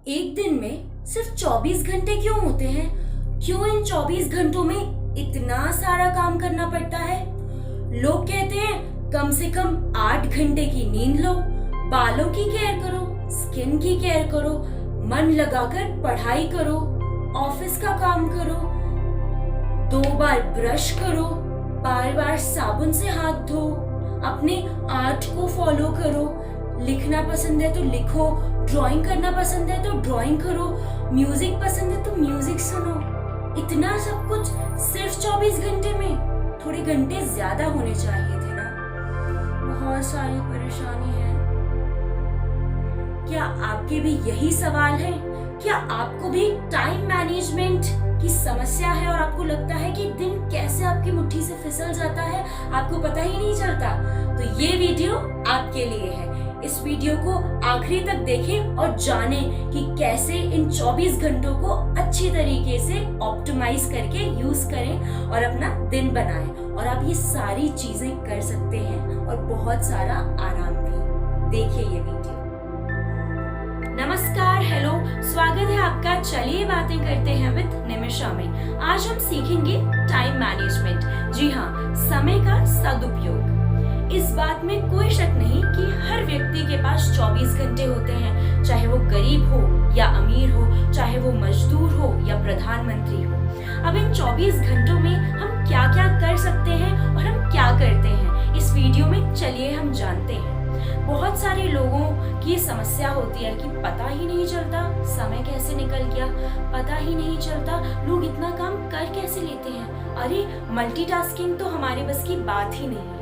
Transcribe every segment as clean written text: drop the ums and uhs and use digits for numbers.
एक दिन में सिर्फ 24 घंटे क्यों होते हैं? क्यों इन 24 घंटों में इतना सारा काम करना पड़ता है? लोग कहते हैं कम से कम 8 घंटे की नींद लो, बालों की केयर करो, स्किन की केयर करो, मन लगाकर पढ़ाई करो, ऑफिस का काम करो, 2 बार ब्रश करो, बार बार साबुन से हाथ धो, अपने आर्ट को फॉलो करो, लिखना पसंद है तो लिखो, ड्राइंग करना पसंद है तो ड्राइंग करो, म्यूजिक पसंद है तो म्यूजिक सुनो। इतना सब कुछ सिर्फ 24 घंटे में? थोड़े घंटे ज्यादा होने चाहिए थे ना। बहुत सारी परेशानी है। क्या आपके भी यही सवाल है? क्या आपको भी टाइम मैनेजमेंट की समस्या है और आपको लगता है कि दिन कैसे आपकी मुट्ठी से फिसल जाता है, आपको पता ही नहीं चलता? तो ये वीडियो आपके लिए है। इस वीडियो को आखिरी तक देखें और जानें कि कैसे इन 24 घंटों को अच्छी तरीके से ऑप्टिमाइज करके यूज करें और अपना दिन बनाएं। और आप ये सारी चीजें कर सकते हैं और बहुत सारा आराम भी। देखिए ये वीडियो। नमस्कार, हेलो, स्वागत है आपका। चलिए बातें करते हैं विद निमिषा में। आज हम सीखेंगे टाइम मैनेजमेंट। जी हाँ, समय का सदुपयोग। इस बात में कोई शक नहीं कि हर व्यक्ति के पास 24 घंटे होते हैं, चाहे वो गरीब हो या अमीर हो, चाहे वो मजदूर हो या प्रधानमंत्री हो। अब इन 24 घंटों में हम क्या क्या कर सकते हैं और हम क्या करते हैं, इस वीडियो में चलिए हम जानते हैं। बहुत सारे लोगों की समस्या होती है कि पता ही नहीं चलता समय कैसे निकल गया, पता ही नहीं चलता लोग इतना काम कर कैसे लेते हैं। अरे मल्टीटास्किंग तो हमारे बस की बात ही नहीं है।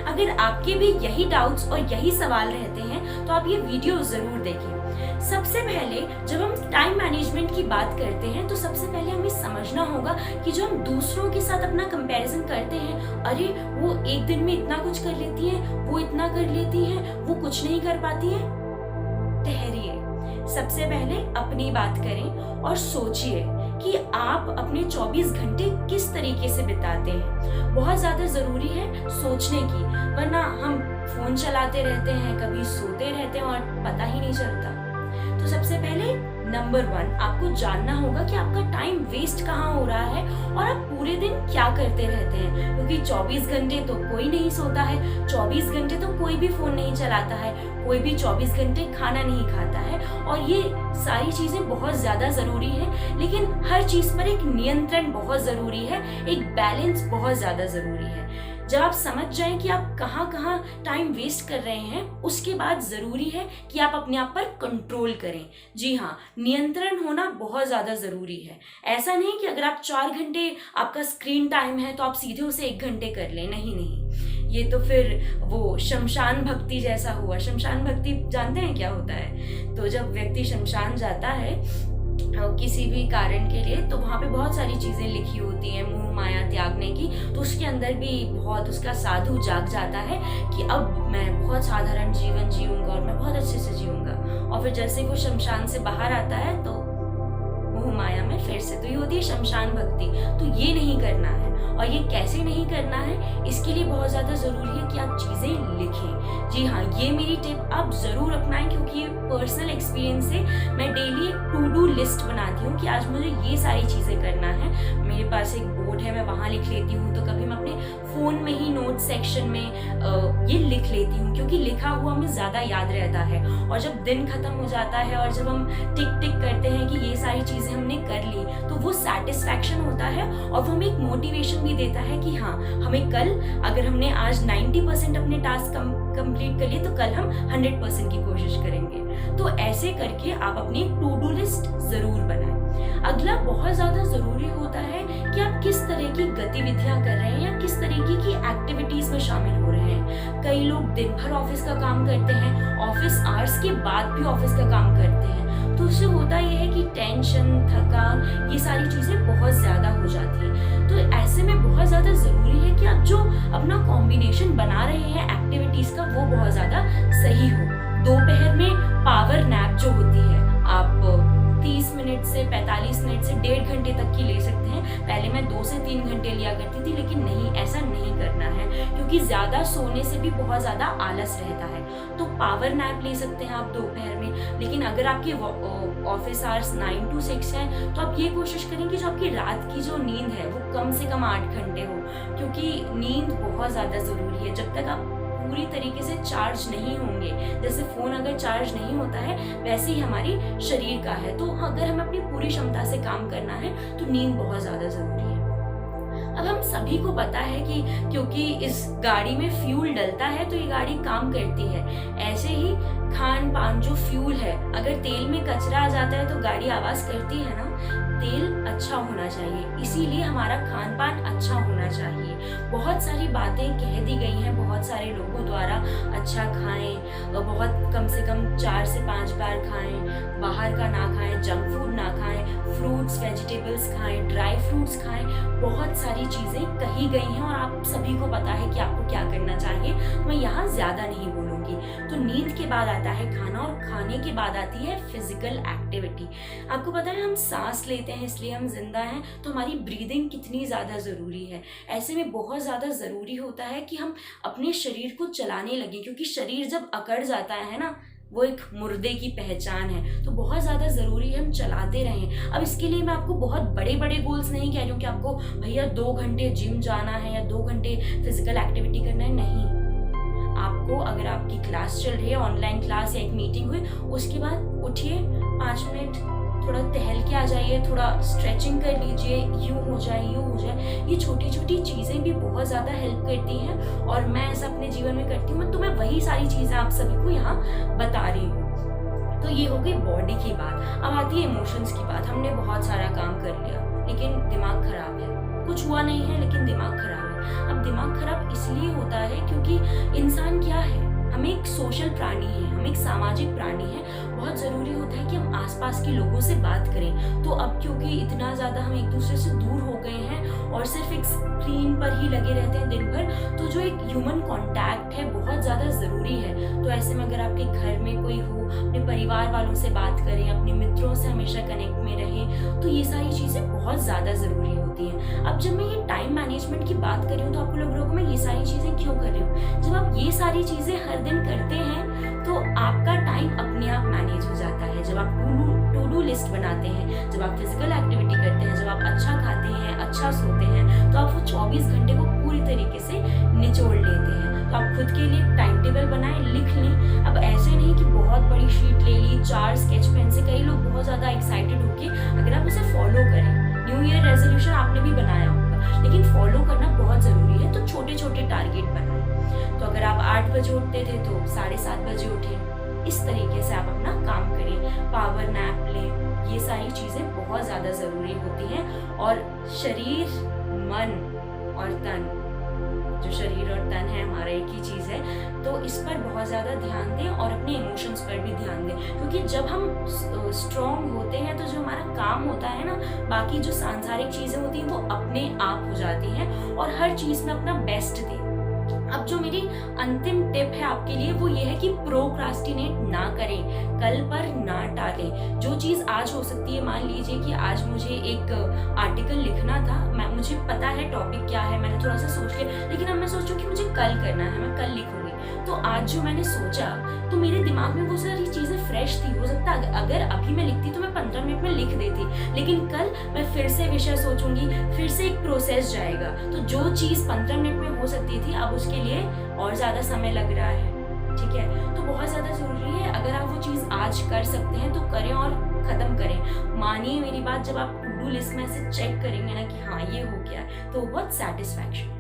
अगर आपके भी यही डाउट्स और यही सवाल रहते हैं तो आप ये वीडियो जरूर देखें। सबसे पहले जब हम टाइम मैनेजमेंट की बात करते हैं तो सबसे पहले हमें समझना होगा कि जो हम दूसरों के साथ अपना कंपैरिजन करते हैं, अरे वो एक दिन में इतना कुछ कर लेती है, वो इतना कर लेती है, वो कुछ नहीं कर पाती है। ठहरिए, सबसे पहले अपनी बात करें और सोचिए कि आप अपने 24 घंटे किस तरीके से बिताते हैं। बहुत ज्यादा जरूरी है सोचने की, वरना हम फोन चलाते रहते हैं, कभी सोते रहते हैं और पता ही नहीं चलता। तो सबसे पहले नंबर 1, आपको जानना होगा कि आपका टाइम वेस्ट कहाँ हो रहा है और आप पूरे दिन क्या करते रहते हैं। क्योंकि 24 घंटे तो कोई नहीं सोता है, 24 घंटे तो कोई भी फोन नहीं चलाता है, कोई भी 24 घंटे खाना नहीं खाता है। और ये सारी चीजें बहुत ज्यादा जरूरी है, लेकिन हर चीज पर एक नियंत्रण बहुत जरूरी है, एक बैलेंस बहुत ज्यादा जरूरी है। जब आप समझ जाएं कि आप कहाँ कहाँ टाइम वेस्ट कर रहे हैं, उसके बाद जरूरी है कि आप अपने आप पर कंट्रोल करें। जी हाँ, नियंत्रण होना बहुत ज्यादा जरूरी है। ऐसा नहीं कि अगर आप 4 घंटे आपका स्क्रीन टाइम है तो आप सीधे उसे 1 घंटे कर लें। नहीं, ये तो फिर वो शमशान भक्ति जैसा हुआ। शमशान भक्ति जानते हैं क्या होता है? तो जब व्यक्ति शमशान जाता है किसी भी कारण के लिए, तो वहाँ पे बहुत सारी चीजें लिखी होती हैं मोह माया त्यागने की। तो उसके अंदर भी बहुत उसका साधु जाग जाता है कि अब मैं बहुत साधारण जीवन जीऊंगा और मैं बहुत अच्छे से जीऊंगा। और फिर जैसे वो शमशान से बाहर आता है तो मोह माया में फिर से, तो ये होती है शमशान भक्ति। तो ये नहीं करना है। और ये कैसे नहीं करना है, इसके लिए बहुत ज्यादा जरूरी है कि आप चीजें लिखें। जी हाँ, ये मेरी टिप आप जरूर अपनाएं, क्योंकि ये पर्सनल एक्सपीरियंस से मैं डेली एक टू डू लिस्ट बनाती हूँ कि आज मुझे ये सारी चीजें करना है। मेरे पास एक बोर्ड है, मैं वहां लिख लेती हूँ। तो कभी मैं अपने फोन में ही नोट सेक्शन में ये लिख लेती हूँ, क्योंकि लिखा हुआ हमें ज्यादा याद रहता है। और जब दिन खत्म हो जाता है और जब हम टिक टिक करते हैं कि ये सारी चीजें हमने कर ली, तो वो सेटिस्फैक्शन होता है और वो हमें एक मोटिवेशन भी देता है कि हाँ, हमें कल, अगर हमने आज 90% अपने टास्क कंप्लीट कर लिए, तो कल हम 100% की कोशिश करेंगे। तो ऐसे करके आप अपनी टू डू लिस्ट जरूर बनाएं। अगला बहुत ज्यादा जरूरी होता है कि आप किस तरह की गतिविधियां कर रहे हैं या किस तरीके की एक्टिविटीज में शामिल हो रहे हैं। कई लोग दिन भर ऑफिस का काम करते हैं, ऑफिस आवर्स के बाद भी ऑफिस का काम करते हैं। तो उससे होता यह है कि टेंशन, थकान, ये सारी चीजें बहुत ज्यादा हो जाती है। तो ऐसे में बहुत ज्यादा जरूरी है कि आप जो अपना कॉम्बिनेशन बना रहे हैं एक्टिविटीज का, वो बहुत ज्यादा सही हो। दोपहर में पावर नैप जो होती है, आप 30 मिनट से 45 मिनट से 1.5 घंटे तक की ले सकते हैं, पहले मैं 2 से 3 घंटे लिया करती थी, लेकिन नहीं, ऐसा नहीं करना है, क्योंकि ज़्यादा सोने से भी बहुत ज़्यादा आलस रहता है। तो पावर नैप ले सकते हैं आप दोपहर में, लेकिन अगर आपके ऑफिस आवर्स 9 to 6 हैं तो आप ये कोशिश करें कि जो आपकी रात की जो नींद है वो कम से कम 8 घंटे हो, क्योंकि नींद बहुत ज़्यादा ज़रूरी है। जब तक आप पूरी तरीके से चार्ज नहीं होंगे, जैसे फ़ोन अगर चार्ज नहीं होता है वैसे ही हमारी शरीर का है, तो अगर हमें अपनी पूरी क्षमता से काम करना है तो नींद बहुत ज़्यादा ज़रूरी है। अब हम सभी को पता है कि क्योंकि इस गाड़ी में फ्यूल डलता है तो ये गाड़ी काम करती है। ऐसे ही खान पान जो फ्यूल है, अगर तेल में कचरा आ जाता है तो गाड़ी आवाज़ करती है ना। तेल अच्छा होना चाहिए, इसीलिए हमारा खान पान अच्छा होना चाहिए। बहुत सारी बातें कह दी गई हैं बहुत सारे लोगों द्वारा, अच्छा खाएं, बहुत कम से कम 4 से 5 बार खाएं, बाहर का ना खाएं, जंक फूड ना खाएं, फ्रूट्स वेजिटेबल्स खाएं, ड्राई फ्रूट्स खाएं। बहुत सारी चीज़ें कही गई हैं और आप सभी को पता है कि आपको क्या करना चाहिए, मैं यहाँ ज़्यादा नहीं बोलूँगी। तो नींद के बाद आता है खाना, और खाने के बाद आती है फिजिकल एक्टिविटी। आपको पता है हम सांस लेते हैं इसलिए हम जिंदा हैं, तो हमारी ब्रीदिंग कितनी ज़्यादा ज़रूरी है। ऐसे में बहुत ज़्यादा ज़रूरी होता है कि हम अपने शरीर को चलाने लगें, क्योंकि शरीर जब अकड़ जाता है ना, वो एक मुर्दे की पहचान है। तो बहुत ज़्यादा ज़रूरी है हम चलाते रहें। अब इसके लिए मैं आपको बहुत बड़े बड़े गोल्स नहीं कह रही हूँ कि आपको भैया 2 घंटे जिम जाना है या 2 घंटे फिजिकल एक्टिविटी करना है, नहीं। आपको अगर आपकी क्लास चल रही है, ऑनलाइन क्लास या एक मीटिंग हुई, उसके बाद उठिए, 5 मिनट थोड़ा टहल के आ जाइए, थोड़ा स्ट्रेचिंग कर लीजिए, यूँ हो जाए। ये छोटी छोटी चीज़ें भी बहुत ज़्यादा हेल्प करती हैं और मैं ऐसा अपने जीवन में करती हूँ, तो मैं वही सारी चीज़ें आप सभी को यहाँ बता रही हूँ। तो ये हो गई बॉडी की बात। अब आती है इमोशंस की बात। हमने बहुत सारा काम कर लिया लेकिन दिमाग खराब है, कुछ हुआ नहीं है लेकिन दिमाग खराब है। अब दिमाग खराब इसलिए होता है क्योंकि इंसान क्या है, हम एक सोशल प्राणी हैं, हम एक सामाजिक प्राणी हैं। बहुत ज़रूरी होता है कि हम आसपास के लोगों से बात करें। तो अब क्योंकि इतना ज़्यादा हम एक दूसरे से दूर हो गए हैं और सिर्फ एक स्क्रीन पर ही लगे रहते हैं दिन भर, तो जो एक ह्यूमन कांटेक्ट है बहुत ज़्यादा ज़रूरी है। तो ऐसे में अगर आपके घर में कोई हो, अपने परिवार वालों से बात करें, अपने मित्रों से हमेशा कनेक्ट में रहें, तो ये सारी चीज़ें बहुत ज़्यादा ज़रूरी होती हैं। अब जब मैं ये टाइम मैनेजमेंट की बात कर रही हूँ तो आपको लग रहा होगा मैं ये सारी चीज़ें क्यों कर रही हूँ। जब आप ये सारी चीज़ें हर दिन करते हैं तो आपका टाइम अपने आप मैनेज हो जाता है। जब आप टू डू लिस्ट बनाते हैं, जब आप फिजिकल एक्टिविटी करते हैं, जब आप अच्छा खाते हैं, अच्छा सोते हैं, तो आप वो 24 घंटे को पूरी तरीके से निचोड़ लेते हैं। तो आप खुद के लिए टाइम टेबल बनाएं, लिख लें। अब ऐसे नहीं कि बहुत बड़ी शीट ले ली, 4 स्केच पेन से, कई लोग बहुत ज़्यादा एक्साइटेड होके, अगर आप उसे फॉलो करें, न्यू ईयर रेजोल्यूशन आपने भी बनाया होगा, लेकिन फॉलो करना बहुत ज़रूरी है। तो छोटे छोटे टारगेट बनाएं। तो अगर आप 8 बजे उठते थे तो 7:30 बजे उठें। इस तरीके से आप अपना काम करें, पावर नैप लें। ये सारी चीज़ें बहुत ज़्यादा ज़रूरी होती हैं। और शरीर, मन और तन, जो शरीर और तन है हमारा एक ही चीज़ है, तो इस पर बहुत ज़्यादा ध्यान दें और अपने इमोशंस पर भी ध्यान दें। क्योंकि जब हम स्ट्रॉन्ग होते हैं तो जो हमारा काम होता है ना, बाकी जो सांसारिक चीज़ें होती हैं वो अपने आप हो जाती हैं और हर चीज़ में अपना बेस्ट दें। अब जो मेरी अंतिम टिप है आपके लिए वो ये है कि प्रोक्रास्टिनेट ना करें, कल पर ना टालें। जो चीज़ आज हो सकती है, मान लीजिए कि आज मुझे एक आर्टिकल लिखना था, मुझे पता है टॉपिक क्या है, मैंने थोड़ा सा सोच लिया, लेकिन अब मैं सोचूं कि मुझे कल करना है, मैं कल लिखूंगी। तो आज जो मैंने सोचा तो मेरे दिमाग में वो सारी चीज़ें फ्रेश थी। हो सकता है अगर अभी मैं लिखती तो मैं 15 मिनट में लिख देती, लेकिन कल मैं फिर से विषय सोचूंगी, फिर से एक प्रोसेस जाएगा। तो जो चीज़ 15 मिनट में हो सकती थी अब उसके लिए और ज़्यादा समय लग रहा है। ठीक है, तो बहुत ज़्यादा ज़रूरी है, अगर आप वो चीज़ आज कर सकते हैं तो करें और ख़त्म करें। मानिए मेरी बात, जब आप टू डू लिस्ट में से चेक करेंगे ना कि हाँ ये हो गया, तो बहुत सेटिस्फैक्शन है।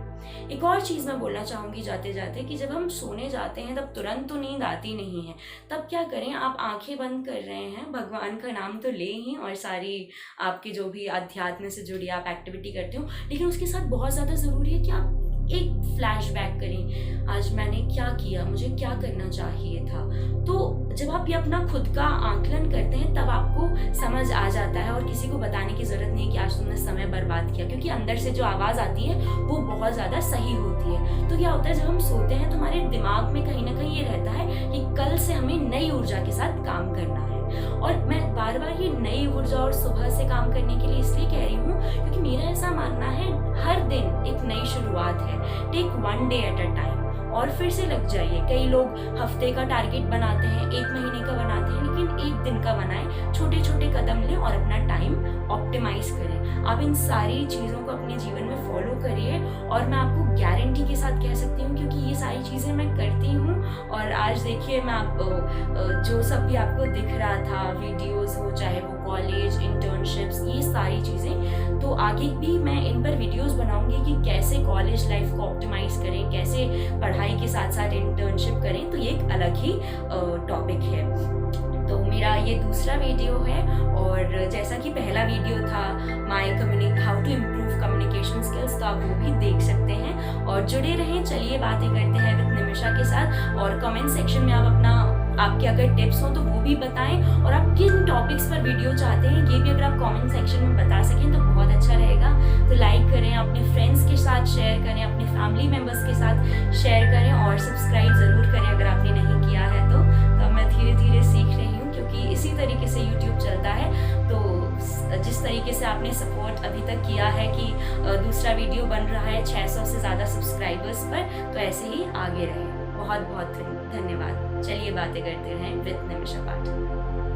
एक और चीज़ मैं बोलना चाहूँगी जाते जाते कि जब हम सोने जाते हैं तब तुरंत तो नींद आती नहीं है। तब क्या करें, आप आंखें बंद कर रहे हैं, भगवान का नाम तो लें ही और सारी आपकी जो भी अध्यात्म से जुड़ी आप एक्टिविटी करते हो, लेकिन उसके साथ बहुत ज़्यादा ज़रूरी है कि आप एक फ्लैशबैक करें, आज मैंने क्या किया, मुझे क्या करना चाहिए था। तो जब आप ये अपना खुद का आंकलन करते हैं तब आपको समझ आ जाता है और किसी को बताने की ज़रूरत नहीं है कि आज तुमने समय बर्बाद किया, क्योंकि अंदर से जो आवाज़ आती है वो बहुत ज़्यादा सही होती है। तो क्या होता है, जब हम सोते हैं तो हमारे दिमाग में कहीं ना कहीं ये रहता है कि कल से हमें नई ऊर्जा के साथ काम करना है। और मैं बार बार ये नई ऊर्जा और सुबह से काम करने के लिए इसलिए कह रही हूँ हूँ, क्योंकि मेरा ऐसा मानना है हर दिन एक नई शुरुआत है। Take one day at a time और फिर से लग जाइए। कई लोग हफ्ते का टारगेट बनाते हैं, एक महीने का बनाते हैं, लेकिन एक दिन का बनाएं, छोटे छोटे कदम लें और अपना टाइम ऑप्टिमाइज करें। आप इन सारी चीज़ों को अपने जीवन में फॉलो करिए और मैं आपको गारंटी के साथ कह सकती हूँ, क्योंकि ये सारी चीज़ें मैं करती हूँ। और आज देखिए मैं जो सब भी आपको दिख रहा था, वीडियोस हो चाहे वो कॉलेज, इंटर्नशिप्स, ये सारी चीज़ें, तो आगे भी मैं इन पर वीडियोस बनाऊंगी कि कैसे कॉलेज लाइफ को ऑप्टिमाइज करें, कैसे पढ़ाई के साथ साथ इंटर्नशिप करें। तो ये एक अलग ही टॉपिक है। तो मेरा ये दूसरा वीडियो है, और जैसा कि पहला वीडियो था how to improve communication skills, तो आप वो भी देख सकते हैं। और जुड़े रहें, चलिए बातें करते हैं विद निमिषा के साथ। और कमेंट सेक्शन में आप आपके अगर टिप्स हो तो वो भी बताएं, और आप किन टॉपिक्स पर वीडियो चाहते हैं ये भी अगर आप कमेंट सेक्शन में बता सकें तो बहुत अच्छा रहेगा। तो लाइक करें, अपने फ्रेंड्स के साथ शेयर करें, अपने फैमिली मेम्बर्स के साथ शेयर करें, और सब्सक्राइब ज़रूर करें अगर आपने नहीं किया है तो। मैं धीरे धीरे सीख रही हूँ, क्योंकि इसी तरीके से यूट्यूब चलता है। तो जिस तरीके से आपने सपोर्ट अभी तक किया है कि दूसरा वीडियो बन रहा है 600 से ज़्यादा सब्सक्राइबर्स पर, तो ऐसे ही आगे रहे। बहुत बहुत धन्यवाद। चलिए बातें करते रहें विद निमिषा पाठक।